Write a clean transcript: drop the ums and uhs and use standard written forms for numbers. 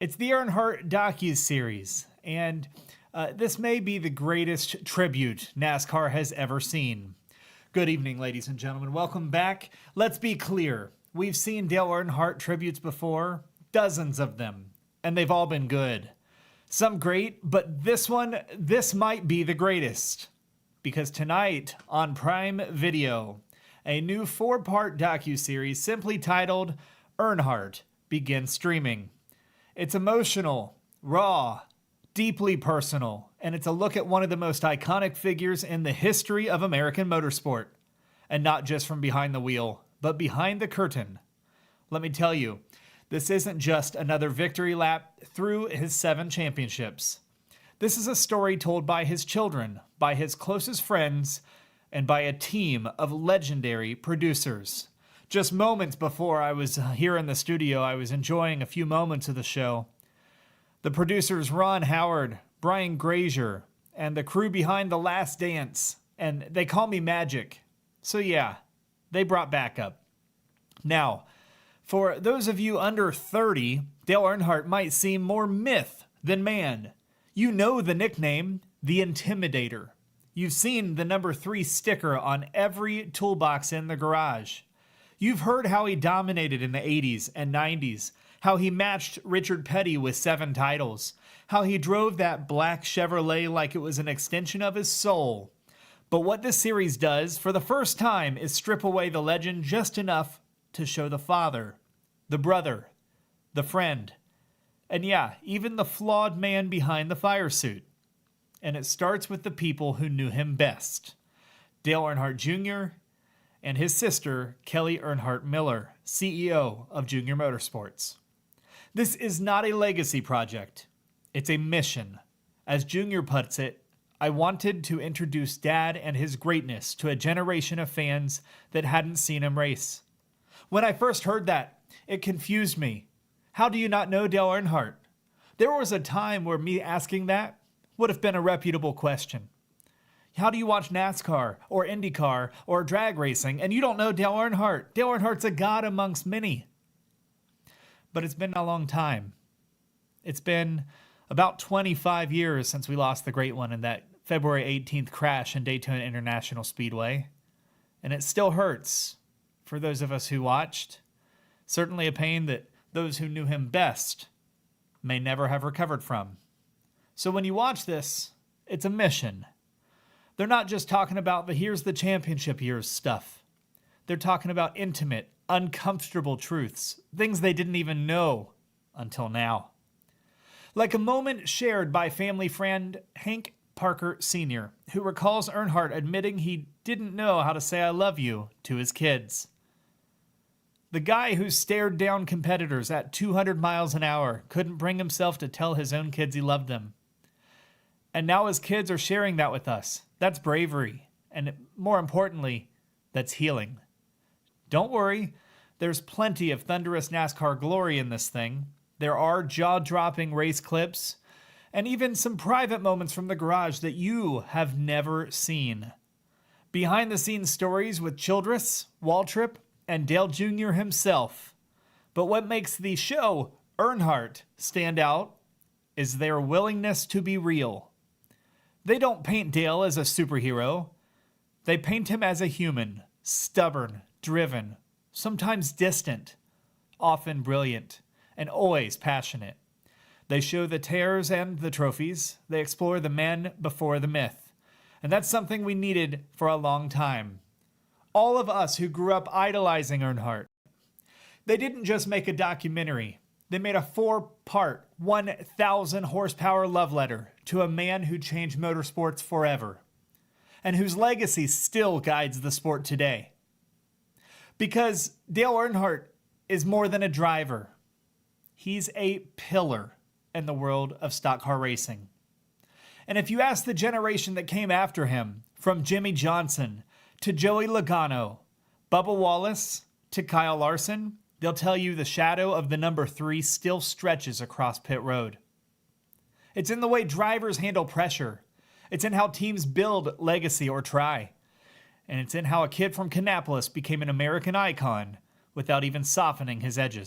It's the Earnhardt Docuseries, and this may be the greatest tribute NASCAR has ever seen. Good evening, ladies and gentlemen. Welcome back. Let's be clear. We've seen Dale Earnhardt tributes before, dozens of them, and they've all been good. Some great, but this might be the greatest. Because tonight on Prime Video, a new 4-part docuseries simply titled Earnhardt begins streaming. It's emotional, raw, deeply personal, and it's a look at one of the most iconic figures in the history of American motorsport. And not just from behind the wheel, but behind the curtain. Let me tell you, this isn't just another victory lap through his 7 championships. This is a story told by his children, by his closest friends, and by a team of legendary producers. Just moments before I was here in the studio, I was enjoying a few moments of the show. The producers Ron Howard, Brian Grazier, and the crew behind The Last Dance, and they call me Magic. So yeah, they brought backup. Now, for those of you under 30, Dale Earnhardt might seem more myth than man. You know the nickname, the Intimidator. You've seen the number 3 sticker on every toolbox in the garage. You've heard how he dominated in the 80s and 90s, how he matched Richard Petty with 7 titles, how he drove that black Chevrolet like it was an extension of his soul. But what this series does, for the first time, is strip away the legend just enough to show the father, the brother, the friend, and yeah, even the flawed man behind the fire suit. And it starts with the people who knew him best. Dale Earnhardt Jr., and his sister, Kelly Earnhardt Miller, CEO of Junior Motorsports. This is not a legacy project. It's a mission. As Junior puts it, I wanted to introduce Dad and his greatness to a generation of fans that hadn't seen him race. When I first heard that, it confused me. How do you not know Dale Earnhardt? There was a time where me asking that would have been a reputable question. How do you watch NASCAR or IndyCar or drag racing and you don't know Dale Earnhardt? Dale Earnhardt's a god amongst many. But it's been a long time. It's been about 25 years since we lost the great one in that February 18th crash in Daytona International Speedway. And it still hurts for those of us who watched. Certainly a pain that those who knew him best may never have recovered from. So when you watch this, it's a mission. They're not just talking about the here's the championship years stuff. They're talking about intimate, uncomfortable truths, things they didn't even know until now. Like a moment shared by family friend Hank Parker Sr., who recalls Earnhardt admitting he didn't know how to say I love you to his kids. The guy who stared down competitors at 200 miles an hour couldn't bring himself to tell his own kids he loved them. And now his kids are sharing that with us. That's bravery. And more importantly, that's healing. Don't worry, there's plenty of thunderous NASCAR glory in this thing. There are jaw-dropping race clips, and even some private moments from the garage that you have never seen. Behind-the-scenes stories with Childress, Waltrip, and Dale Jr. himself. But what makes the show, Earnhardt, stand out is their willingness to be real. They don't paint Dale as a superhero. They paint him as a human, stubborn, driven, sometimes distant, often brilliant, and always passionate. They show the tears and the trophies. They explore the men before the myth. And that's something we needed for a long time. All of us who grew up idolizing Earnhardt. They didn't just make a documentary. They made a 4-part, 1,000 horsepower love letter to a man who changed motorsports forever, and whose legacy still guides the sport today. Because Dale Earnhardt is more than a driver. He's a pillar in the world of stock car racing. And if you ask the generation that came after him, from Jimmy Johnson to Joey Logano, Bubba Wallace to Kyle Larson, they'll tell you the shadow of the number 3 still stretches across pit road. It's in the way drivers handle pressure. It's in how teams build legacy or try. And it's in how a kid from Kannapolis became an American icon without even softening his edges.